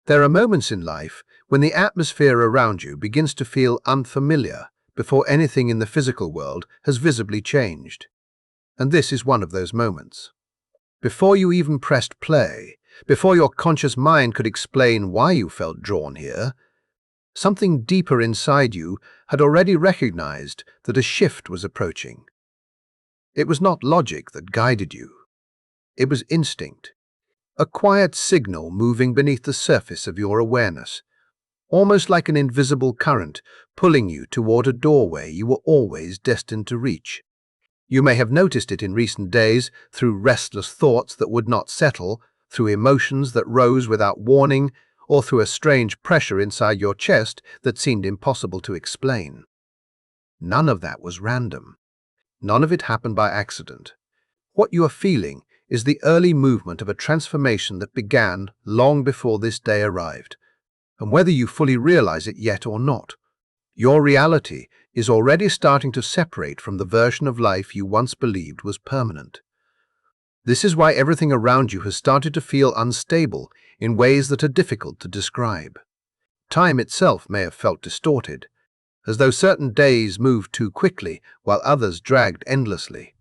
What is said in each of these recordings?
There are moments in life when the atmosphere around you begins to feel unfamiliar before anything in the physical world has visibly changed. And this is one of those moments. Before you even pressed play, before your conscious mind could explain why you felt drawn here, something deeper inside you had already recognized that a shift was approaching. It was not logic that guided you. It was instinct, a quiet signal moving beneath the surface of your awareness, almost like an invisible current pulling you toward a doorway you were always destined to reach. You may have noticed it in recent days through restless thoughts that would not settle, through emotions that rose without warning, or through a strange pressure inside your chest that seemed impossible to explain. None of that was random. None of it happened by accident. What you are feeling is the early movement of a transformation that began long before this day arrived. And whether you fully realize it yet or not, your reality is already starting to separate from the version of life you once believed was permanent. This is why everything around you has started to feel unstable in ways that are difficult to describe. Time itself may have felt distorted, as though certain days moved too quickly while others dragged endlessly.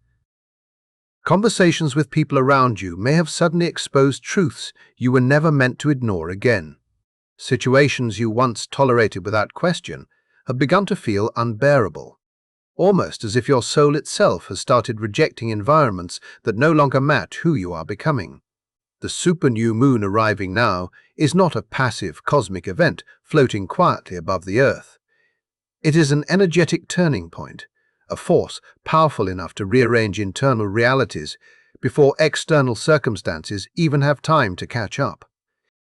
Conversations with people around you may have suddenly exposed truths you were never meant to ignore again. Situations you once tolerated without question have begun to feel unbearable, almost as if your soul itself has started rejecting environments that no longer match who you are becoming. The super new moon arriving now is not a passive cosmic event floating quietly above the earth. It is an energetic turning point, a force powerful enough to rearrange internal realities before external circumstances even have time to catch up.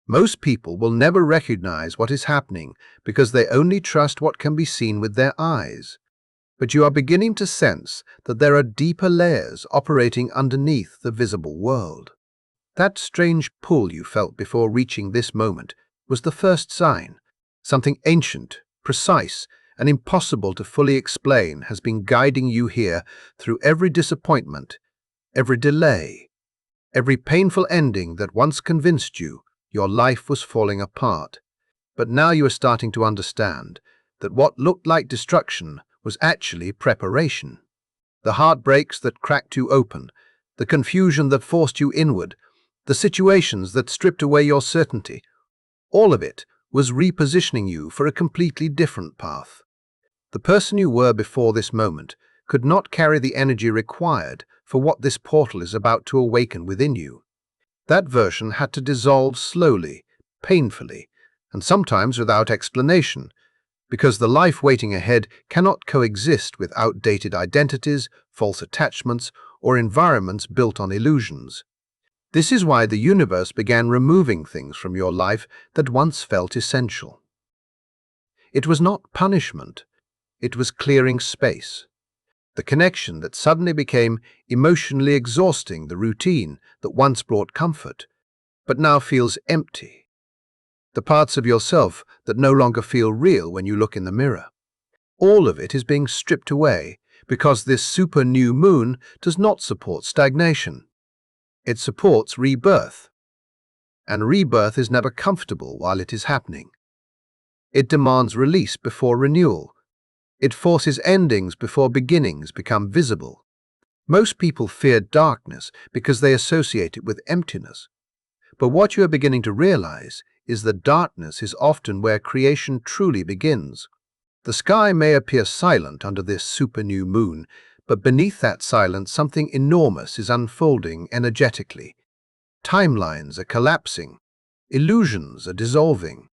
Most people will never recognize what is happening because they only trust what can be seen with their eyes. But you are beginning to sense that there are deeper layers operating underneath the visible world. That strange pull you felt before reaching this moment was the first sign. Something ancient, precise, and impossible to fully explain has been guiding you here through every disappointment, every delay, every painful ending that once convinced you your life was falling apart. But now you are starting to understand that what looked like destruction was actually preparation. The heartbreaks that cracked you open, the confusion that forced you inward, the situations that stripped away your certainty, all of it was repositioning you for a completely different path. The person you were before this moment could not carry the energy required for what this portal is about to awaken within you. That version had to dissolve slowly, painfully, and sometimes without explanation, because the life waiting ahead cannot coexist with outdated identities, false attachments, or environments built on illusions. This is why the universe began removing things from your life that once felt essential. It was not punishment, it was clearing space. The connection that suddenly became emotionally exhausting, the routine that once brought comfort, but now feels empty. The parts of yourself that no longer feel real when you look in the mirror. All of it is being stripped away because this super new moon does not support stagnation. It supports rebirth. And rebirth is never comfortable while it is happening. It demands release before renewal. It forces endings before beginnings become visible. Most people fear darkness because they associate it with emptiness. But what you are beginning to realize is that darkness is often where creation truly begins. The sky may appear silent under this super new moon, but beneath that silence something enormous is unfolding energetically. Timelines are collapsing. Illusions are dissolving.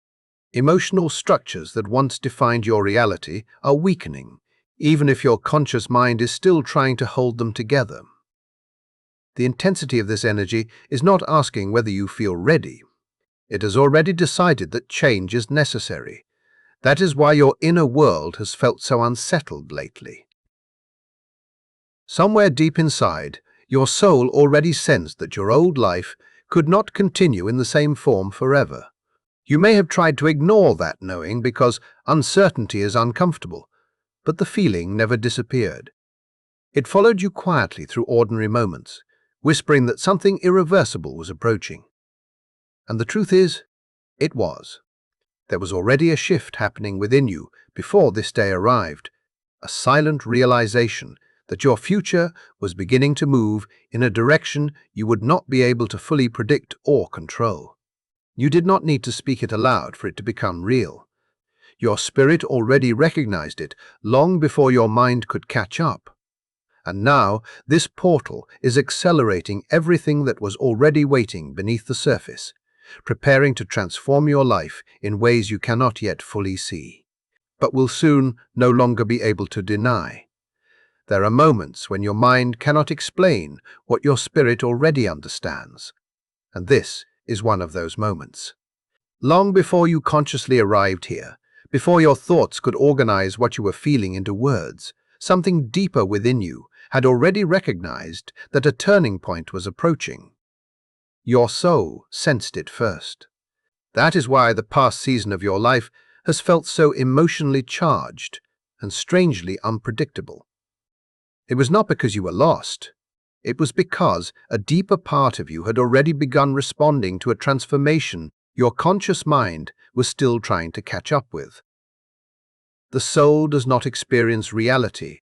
Emotional structures that once defined your reality are weakening, even if your conscious mind is still trying to hold them together. The intensity of this energy is not asking whether you feel ready. It has already decided that change is necessary. That is why your inner world has felt so unsettled lately. Somewhere deep inside, your soul already sensed that your old life could not continue in the same form forever. You may have tried to ignore that knowing because uncertainty is uncomfortable, but the feeling never disappeared. It followed you quietly through ordinary moments, whispering that something irreversible was approaching. And the truth is, It was. There was already a shift happening within you before this day arrived, a silent realization that your future was beginning to move in a direction you would not be able to fully predict or control. You did not need to speak it aloud for it to become real. Your spirit already recognized it long before your mind could catch up. And now, this portal is accelerating everything that was already waiting beneath the surface, preparing to transform your life in ways you cannot yet fully see, but will soon no longer be able to deny. There are moments when your mind cannot explain what your spirit already understands, and this is one of those moments. Long before you consciously arrived here, before your thoughts could organize what you were feeling into words, something deeper within you had already recognized that a turning point was approaching. Your soul sensed it first. That is why the past season of your life has felt so emotionally charged and strangely unpredictable. It was not because you were lost. It was because a deeper part of you had already begun responding to a transformation your conscious mind was still trying to catch up with. The soul does not experience reality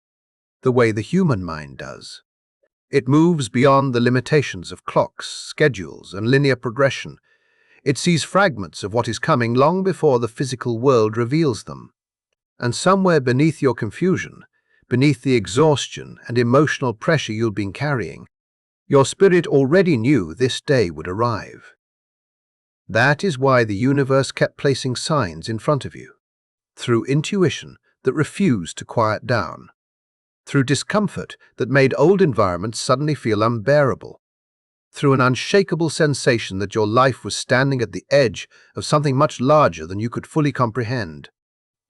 the way the human mind does. It moves beyond the limitations of clocks, schedules, and linear progression. It sees fragments of what is coming long before the physical world reveals them. And somewhere beneath your confusion, beneath the exhaustion and emotional pressure you've been carrying, your spirit already knew this day would arrive. That is why the universe kept placing signs in front of you, through intuition that refused to quiet down, through discomfort that made old environments suddenly feel unbearable, through an unshakable sensation that your life was standing at the edge of something much larger than you could fully comprehend.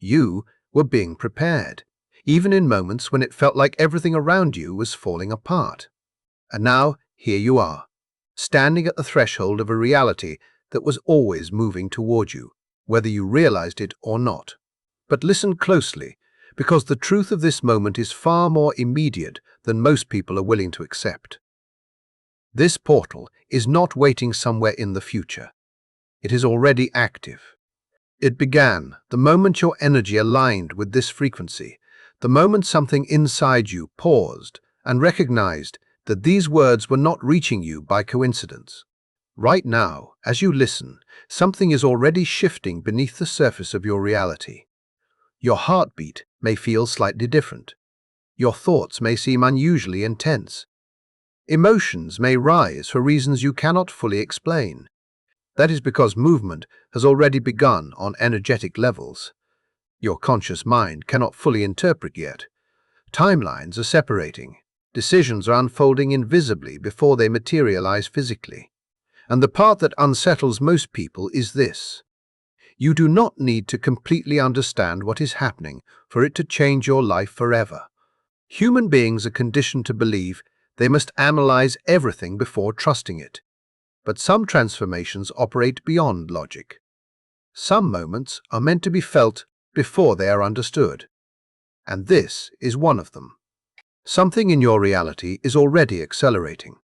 You were being prepared, even in moments when it felt like everything around you was falling apart. And now, here you are, standing at the threshold of a reality that was always moving toward you, whether you realized it or not. But listen closely, because the truth of this moment is far more immediate than most people are willing to accept. This portal is not waiting somewhere in the future. It is already active. It began the moment your energy aligned with this frequency, the moment something inside you paused and recognized that these words were not reaching you by coincidence. Right now, as you listen, something is already shifting beneath the surface of your reality. Your heartbeat may feel slightly different. Your thoughts may seem unusually intense. Emotions may rise for reasons you cannot fully explain. That is because movement has already begun on energetic levels. Your conscious mind cannot fully interpret yet. Timelines are separating. Decisions are unfolding invisibly before they materialize physically. And the part that unsettles most people is this. You do not need to completely understand what is happening for it to change your life forever. Human beings are conditioned to believe they must analyze everything before trusting it. But some transformations operate beyond logic. Some moments are meant to be felt before they are understood. And this is one of them. Something in your reality is already accelerating.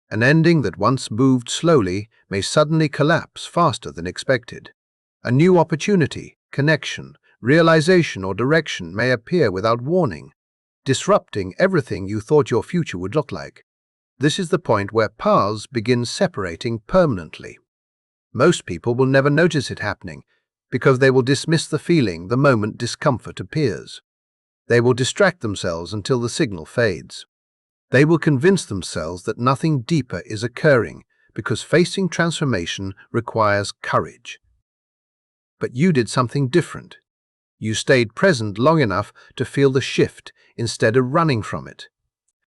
An ending that once moved slowly may suddenly collapse faster than expected. A new opportunity, connection, realization, or direction may appear without warning, disrupting everything you thought your future would look like. This is the point where paths begin separating permanently. Most people will never notice it happening because they will dismiss the feeling the moment discomfort appears. They will distract themselves until the signal fades. They will convince themselves that nothing deeper is occurring because facing transformation requires courage. But you did something different. You stayed present long enough to feel the shift instead of running from it.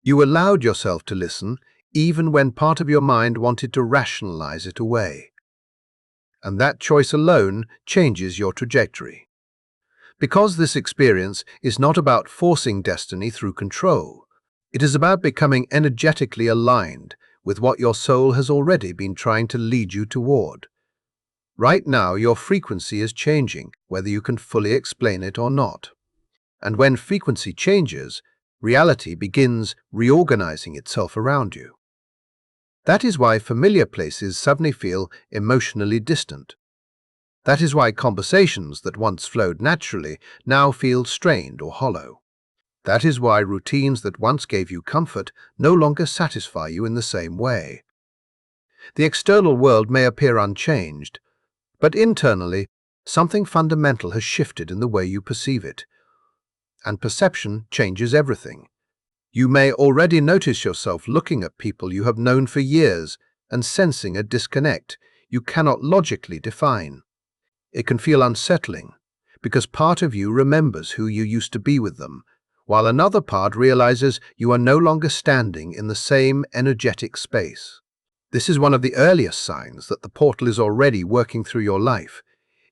You allowed yourself to listen even when part of your mind wanted to rationalize it away. And that choice alone changes your trajectory. Because this experience is not about forcing destiny through control. It is about becoming energetically aligned with what your soul has already been trying to lead you toward. Right now, your frequency is changing, whether you can fully explain it or not. And when frequency changes, reality begins reorganizing itself around you. That is why familiar places suddenly feel emotionally distant. That is why conversations that once flowed naturally now feel strained or hollow. That is why routines that once gave you comfort no longer satisfy you in the same way. The external world may appear unchanged, but internally, something fundamental has shifted in the way you perceive it. And perception changes everything. You may already notice yourself looking at people you have known for years and sensing a disconnect you cannot logically define. It can feel unsettling because part of you remembers who you used to be with them, while another part realizes you are no longer standing in the same energetic space. This is one of the earliest signs that the portal is already working through your life.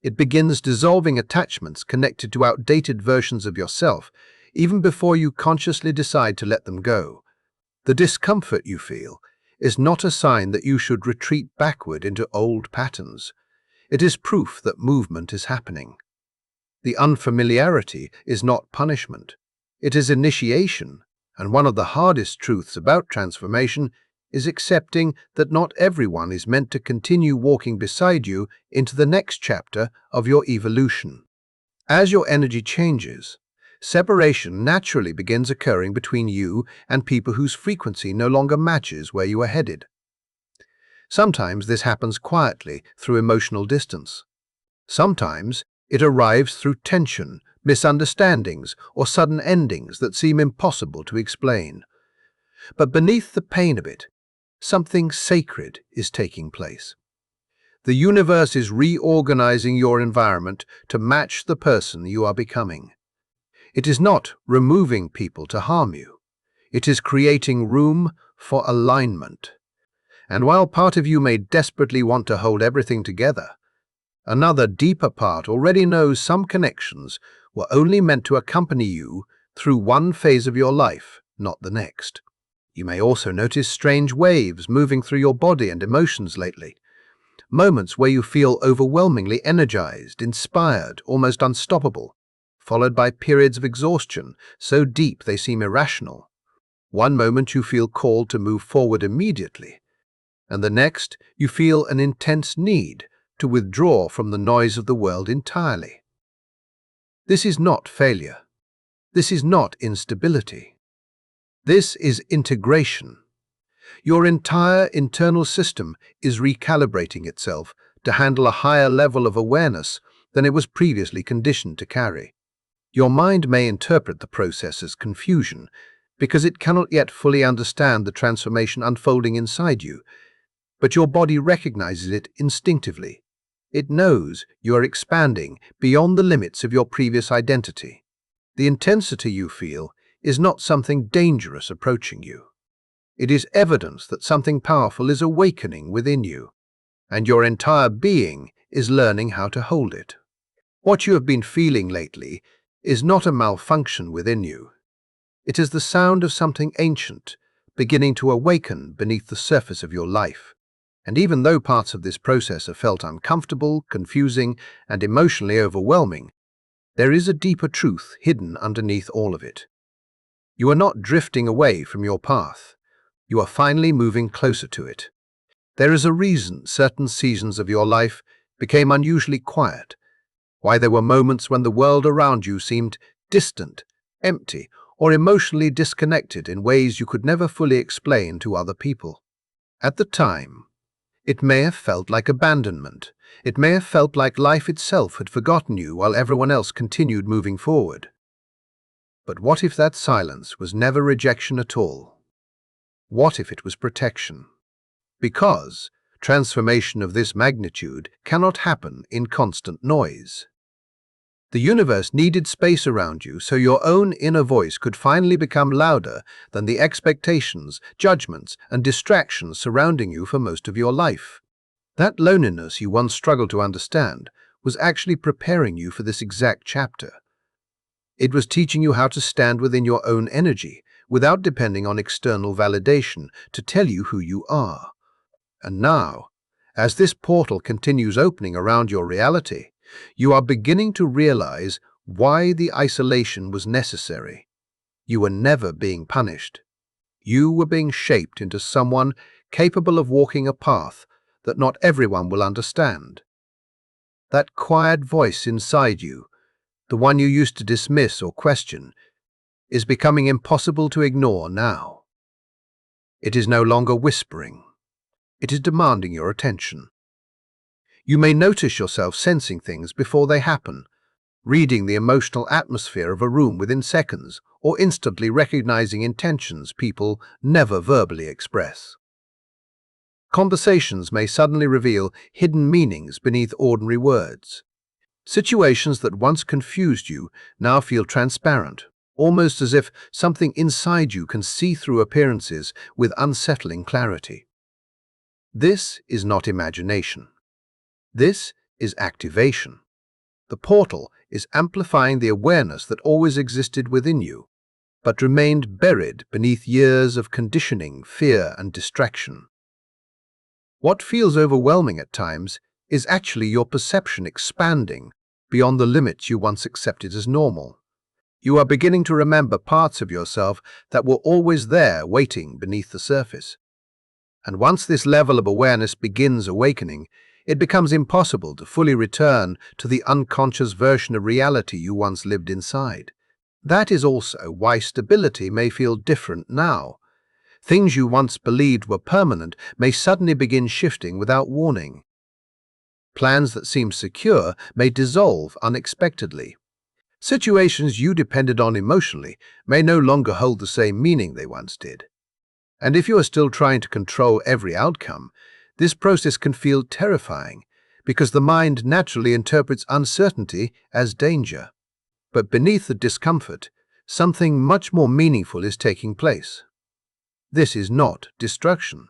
It begins dissolving attachments connected to outdated versions of yourself, even before you consciously decide to let them go. The discomfort you feel is not a sign that you should retreat backward into old patterns. It is proof that movement is happening. The unfamiliarity is not punishment. It is initiation, and one of the hardest truths about transformation is accepting that not everyone is meant to continue walking beside you into the next chapter of your evolution. As your energy changes, separation naturally begins occurring between you and people whose frequency no longer matches where you are headed. Sometimes this happens quietly through emotional distance. Sometimes it arrives through tension, misunderstandings, or sudden endings that seem impossible to explain. But beneath the pain of it, something sacred is taking place. The universe is reorganizing your environment to match the person you are becoming. It is not removing people to harm you. It is creating room for alignment. And while part of you may desperately want to hold everything together, another deeper part already knows some connections were only meant to accompany you through one phase of your life, not the next. You may also notice strange waves moving through your body and emotions lately. Moments where you feel overwhelmingly energized, inspired, almost unstoppable, followed by periods of exhaustion so deep they seem irrational. One moment you feel called to move forward immediately, and the next you feel an intense need to withdraw from the noise of the world entirely. This is not failure. This is not instability. This is integration. Your entire internal system is recalibrating itself to handle a higher level of awareness than it was previously conditioned to carry. Your mind may interpret the process as confusion because it cannot yet fully understand the transformation unfolding inside you, but your body recognizes it instinctively. It knows you are expanding beyond the limits of your previous identity. The intensity you feel is not something dangerous approaching you. It is evidence that something powerful is awakening within you, and your entire being is learning how to hold it. What you have been feeling lately is not a malfunction within you. It is the sound of something ancient beginning to awaken beneath the surface of your life. And even though parts of this process have felt uncomfortable, confusing, and emotionally overwhelming, there is a deeper truth hidden underneath all of it. You are not drifting away from your path. You are finally moving closer to it. There is a reason certain seasons of your life became unusually quiet, why there were moments when the world around you seemed distant, empty, or emotionally disconnected in ways you could never fully explain to other people. At the time, it may have felt like abandonment. It may have felt like life itself had forgotten you while everyone else continued moving forward. But what if that silence was never rejection at all? What if it was protection? Because transformation of this magnitude cannot happen in constant noise. The universe needed space around you so your own inner voice could finally become louder than the expectations, judgments, and distractions surrounding you for most of your life. That loneliness you once struggled to understand was actually preparing you for this exact chapter. It was teaching you how to stand within your own energy without depending on external validation to tell you who you are. And now, as this portal continues opening around your reality, you are beginning to realize why the isolation was necessary. You were never being punished. You were being shaped into someone capable of walking a path that not everyone will understand. That quiet voice inside you, the one you used to dismiss or question, is becoming impossible to ignore now. It is no longer whispering. It is demanding your attention. You may notice yourself sensing things before they happen, reading the emotional atmosphere of a room within seconds, or instantly recognizing intentions people never verbally express. Conversations may suddenly reveal hidden meanings beneath ordinary words. Situations that once confused you now feel transparent, almost as if something inside you can see through appearances with unsettling clarity. This is not imagination. This is activation. The portal is amplifying the awareness that always existed within you, but remained buried beneath years of conditioning, fear, and distraction. What feels overwhelming at times is actually your perception expanding beyond the limits you once accepted as normal. You are beginning to remember parts of yourself that were always there waiting beneath the surface. And once this level of awareness begins awakening, it becomes impossible to fully return to the unconscious version of reality you once lived inside. That is also why stability may feel different now. Things you once believed were permanent may suddenly begin shifting without warning. Plans that seemed secure may dissolve unexpectedly. Situations you depended on emotionally may no longer hold the same meaning they once did. And if you are still trying to control every outcome, this process can feel terrifying because the mind naturally interprets uncertainty as danger. But beneath the discomfort, something much more meaningful is taking place. This is not destruction.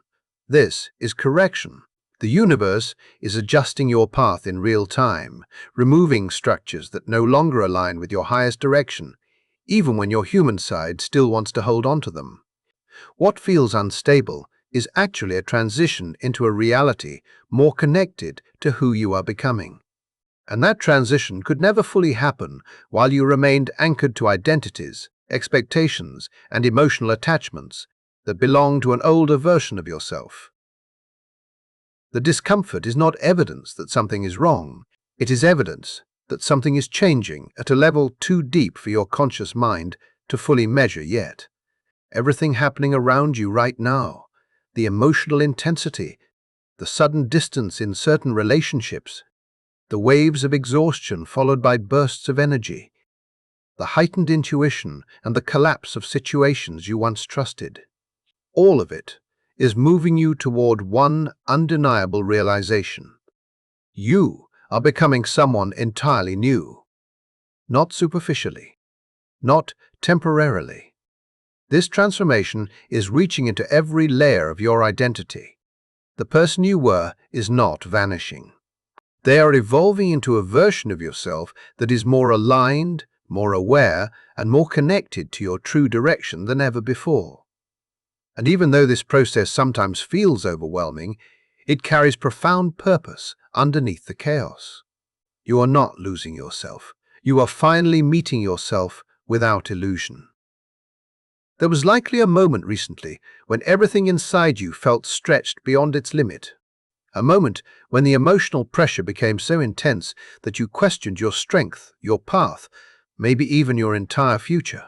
This is correction. The universe is adjusting your path in real time, removing structures that no longer align with your highest direction, even when your human side still wants to hold on to them. What feels unstable is actually a transition into a reality more connected to who you are becoming. And that transition could never fully happen while you remained anchored to identities, expectations, and emotional attachments that belong to an older version of yourself. The discomfort is not evidence that something is wrong. It is evidence that something is changing at a level too deep for your conscious mind to fully measure yet. Everything happening around you right now, the emotional intensity, the sudden distance in certain relationships, the waves of exhaustion followed by bursts of energy, the heightened intuition and the collapse of situations you once trusted. All of it is moving you toward one undeniable realization. You are becoming someone entirely new. Not superficially, not temporarily. This transformation is reaching into every layer of your identity. The person you were is not vanishing. They are evolving into a version of yourself that is more aligned, more aware, and more connected to your true direction than ever before. And even though this process sometimes feels overwhelming, it carries profound purpose underneath the chaos. You are not losing yourself. You are finally meeting yourself without illusion. There was likely a moment recently when everything inside you felt stretched beyond its limit. A moment when the emotional pressure became so intense that you questioned your strength, your path, maybe even your entire future.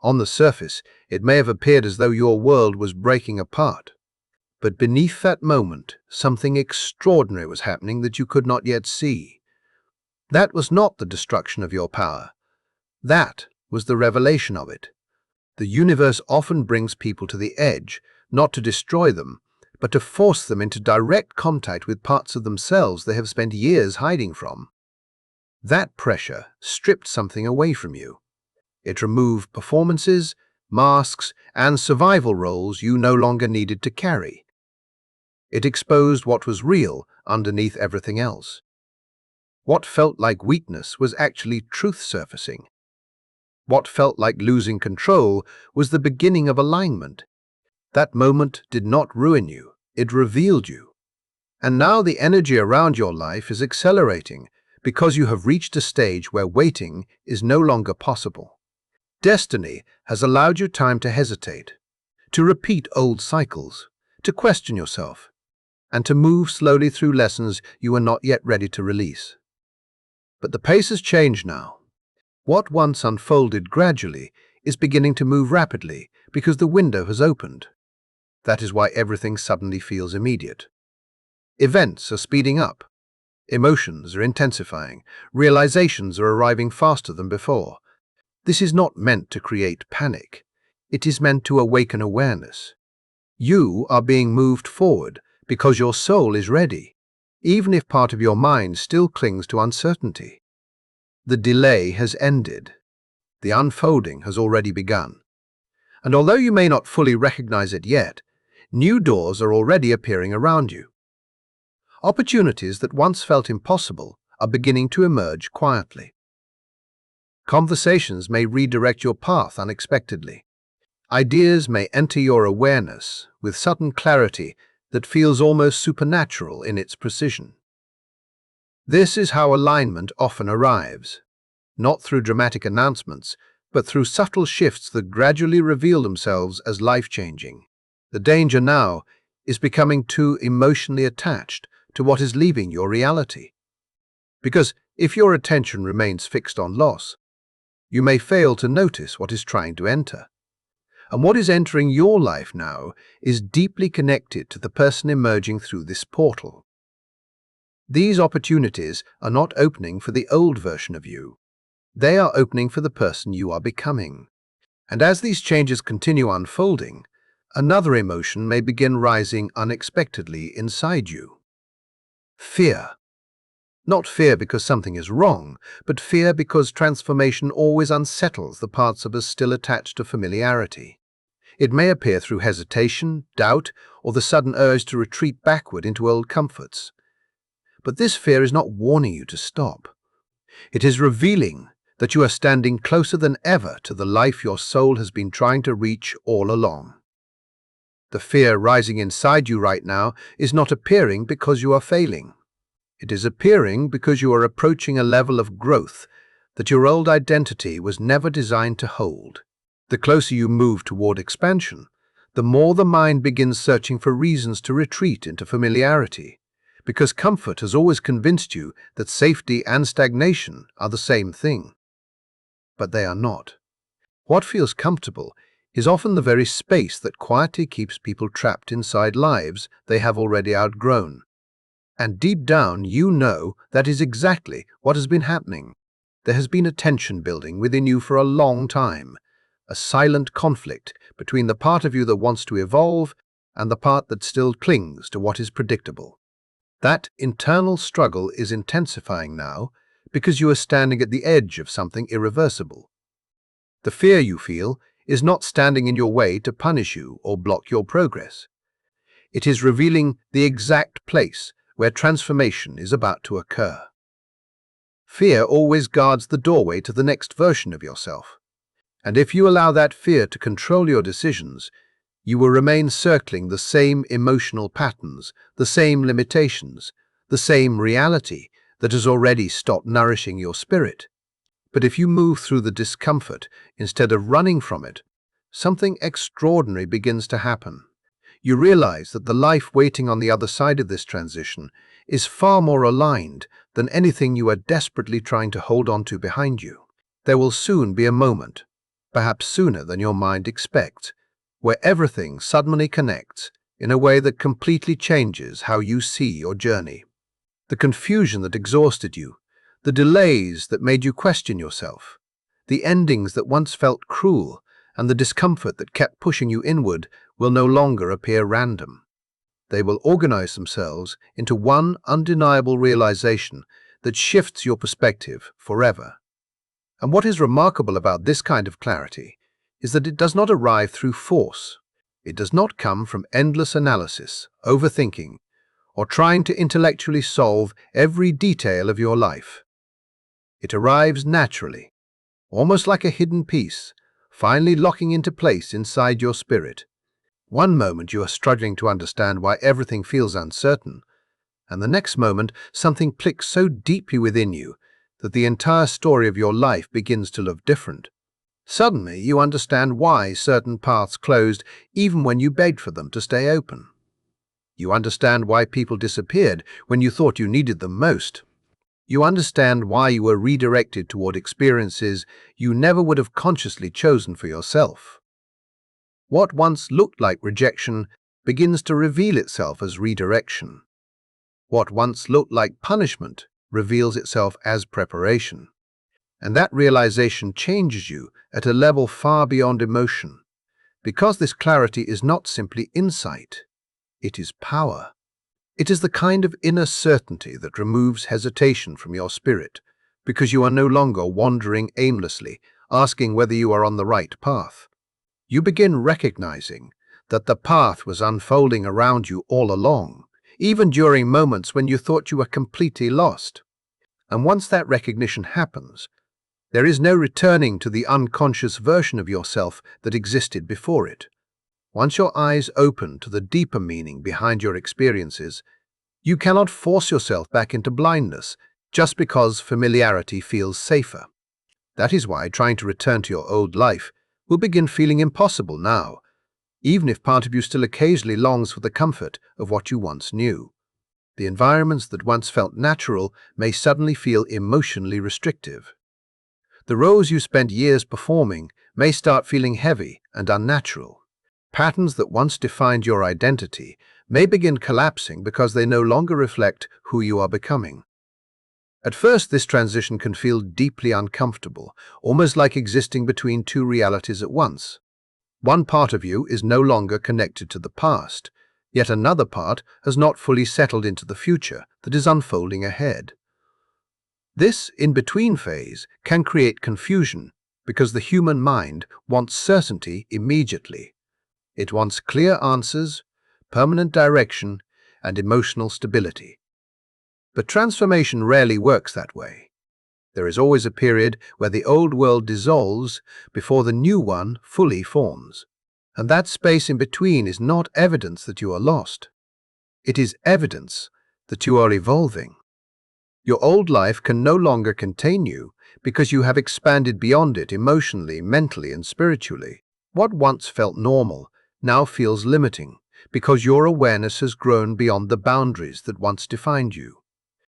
On the surface, it may have appeared as though your world was breaking apart. But beneath that moment, something extraordinary was happening that you could not yet see. That was not the destruction of your power. That was the revelation of it. The universe often brings people to the edge, not to destroy them, but to force them into direct contact with parts of themselves they have spent years hiding from. That pressure stripped something away from you. It removed performances, masks, and survival roles you no longer needed to carry. It exposed what was real underneath everything else. What felt like weakness was actually truth surfacing. What felt like losing control was the beginning of alignment. That moment did not ruin you, it revealed you. And now the energy around your life is accelerating because you have reached a stage where waiting is no longer possible. Destiny has allowed you time to hesitate, to repeat old cycles, to question yourself, and to move slowly through lessons you are not yet ready to release. But the pace has changed now. What once unfolded gradually is beginning to move rapidly because the window has opened. That is why everything suddenly feels immediate. Events are speeding up. Emotions are intensifying. Realizations are arriving faster than before. This is not meant to create panic. It is meant to awaken awareness. You are being moved forward because your soul is ready, even if part of your mind still clings to uncertainty. The delay has ended. The unfolding has already begun. And although you may not fully recognize it yet, new doors are already appearing around you. Opportunities that once felt impossible are beginning to emerge quietly. Conversations may redirect your path unexpectedly. Ideas may enter your awareness with sudden clarity that feels almost supernatural in its precision. This is how alignment often arrives, not through dramatic announcements, but through subtle shifts that gradually reveal themselves as life-changing. The danger now is becoming too emotionally attached to what is leaving your reality. Because if your attention remains fixed on loss, you may fail to notice what is trying to enter. And what is entering your life now is deeply connected to the person emerging through this portal. These opportunities are not opening for the old version of you. They are opening for the person you are becoming. And as these changes continue unfolding, another emotion may begin rising unexpectedly inside you. Fear. Not fear because something is wrong, but fear because transformation always unsettles the parts of us still attached to familiarity. It may appear through hesitation, doubt, or the sudden urge to retreat backward into old comforts. But this fear is not warning you to stop. It is revealing that you are standing closer than ever to the life your soul has been trying to reach all along. The fear rising inside you right now is not appearing because you are failing. It is appearing because you are approaching a level of growth that your old identity was never designed to hold. The closer you move toward expansion, the more the mind begins searching for reasons to retreat into familiarity, because comfort has always convinced you that safety and stagnation are the same thing. But they are not. What feels comfortable is often the very space that quietly keeps people trapped inside lives they have already outgrown. And deep down, you know that is exactly what has been happening. There has been a tension building within you for a long time, a silent conflict between the part of you that wants to evolve and the part that still clings to what is predictable. That internal struggle is intensifying now because you are standing at the edge of something irreversible. The fear you feel is not standing in your way to punish you or block your progress. It is revealing the exact place where transformation is about to occur. Fear always guards the doorway to the next version of yourself. And if you allow that fear to control your decisions, you will remain circling the same emotional patterns, the same limitations, the same reality that has already stopped nourishing your spirit. But if you move through the discomfort instead of running from it, something extraordinary begins to happen. You realize that the life waiting on the other side of this transition is far more aligned than anything you are desperately trying to hold on to behind you. There will soon be a moment, perhaps sooner than your mind expects, where everything suddenly connects in a way that completely changes how you see your journey. The confusion that exhausted you, the delays that made you question yourself, the endings that once felt cruel, and the discomfort that kept pushing you inward will no longer appear random. They will organize themselves into one undeniable realization that shifts your perspective forever. And what is remarkable about this kind of clarity is that it does not arrive through force. It does not come from endless analysis, overthinking, or trying to intellectually solve every detail of your life. It arrives naturally, almost like a hidden piece, finally locking into place inside your spirit. One moment you are struggling to understand why everything feels uncertain, and the next moment something clicks so deeply within you that the entire story of your life begins to look different. Suddenly you understand why certain paths closed even when you begged for them to stay open. You understand why people disappeared when you thought you needed them most. You understand why you were redirected toward experiences you never would have consciously chosen for yourself. What once looked like rejection begins to reveal itself as redirection. What once looked like punishment reveals itself as preparation. And that realization changes you at a level far beyond emotion, because this clarity is not simply insight, it is power. It is the kind of inner certainty that removes hesitation from your spirit, because you are no longer wandering aimlessly, asking whether you are on the right path. You begin recognizing that the path was unfolding around you all along, even during moments when you thought you were completely lost. And once that recognition happens, there is no returning to the unconscious version of yourself that existed before it. Once your eyes open to the deeper meaning behind your experiences, you cannot force yourself back into blindness just because familiarity feels safer. That is why trying to return to your old life will begin feeling impossible now, even if part of you still occasionally longs for the comfort of what you once knew. The environments that once felt natural may suddenly feel emotionally restrictive. The roles you spent years performing may start feeling heavy and unnatural. Patterns that once defined your identity may begin collapsing because they no longer reflect who you are becoming. At first, this transition can feel deeply uncomfortable, almost like existing between two realities at once. One part of you is no longer connected to the past, yet another part has not fully settled into the future that is unfolding ahead. This in-between phase can create confusion because the human mind wants certainty immediately. It wants clear answers, permanent direction, and emotional stability. But transformation rarely works that way. There is always a period where the old world dissolves before the new one fully forms. And that space in between is not evidence that you are lost. It is evidence that you are evolving. Your old life can no longer contain you because you have expanded beyond it emotionally, mentally, and spiritually. What once felt normal now feels limiting because your awareness has grown beyond the boundaries that once defined you.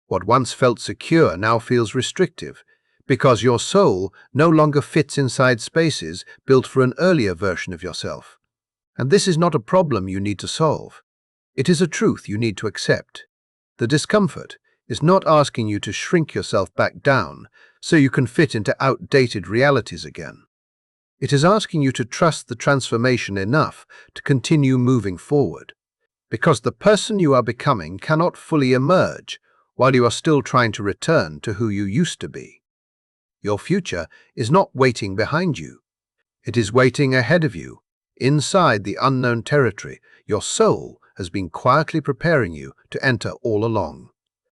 What once felt secure now feels restrictive because your soul no longer fits inside spaces built for an earlier version of yourself. And this is not a problem you need to solve. It is a truth you need to accept. The discomfort is not asking you to shrink yourself back down so you can fit into outdated realities again. It is asking you to trust the transformation enough to continue moving forward, because the person you are becoming cannot fully emerge while you are still trying to return to who you used to be. Your future is not waiting behind you. It is waiting ahead of you, inside the unknown territory your soul has been quietly preparing you to enter all along.